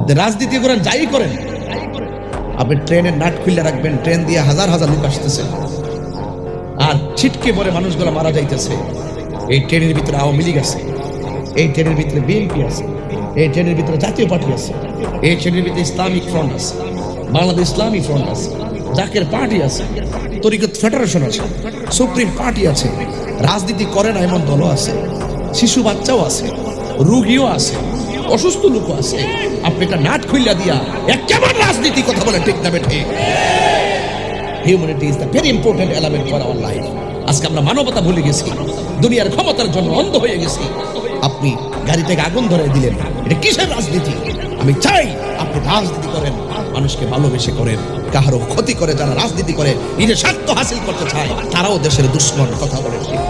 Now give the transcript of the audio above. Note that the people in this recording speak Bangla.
আপনি রাজনীতি করেন, যাই করেন, আপনি ট্রেনের নাট খুলে রাখবেন, ট্রেন দিয়ে হাজার হাজার লোক আসতেছে আর ছিটকে পরে মানুষগুলো মারা যাইতেছে। এই ট্রেনের ভিতরে আওয়ামী লীগ আছে, এই ট্রেনের ভিতরে বিএনপি আছে, এই ট্রেনের ভিতরে জাতীয় পার্টি আছে, এই ট্রেনের ভিতরে ইসলামিক ফ্রন্ট আছে, বাংলাদেশ ইসলামী ফ্রন্ট আছে, জাকের পার্টি আছে, তরিকত ফেডারেশন আছে, সুপ্রিম পার্টি আছে। রাজনীতি করে না এমন দলও আছে, শিশু বাচ্চাও আছে, রোগীও আছে, অসুস্থ লোকও আছে। আপনি একটা নাট খুইলা দিয়া এক কেমন রাজনীতি কথা বলে, ঠিক না বেঠে? Humanity is the very important element for our life. আজকে আমরা মানবতা ভুলে গেছি, দুনিয়ার ক্ষমতার জন্য অন্ধ হয়ে গেছি। আপনি গাড়ি থেকে আগুন ধরে দিলেন, এটা কিসের রাজনীতি? আমি চাই আপনি রাজনীতি করেন, মানুষকে ভালোবেসে করেন, কাহারও ক্ষতি করে যারা রাজনীতি করে নিজের স্বার্থ হাসিল করতে চায় তারাও দেশের দুশ্মন, কথা বলে ঠিক।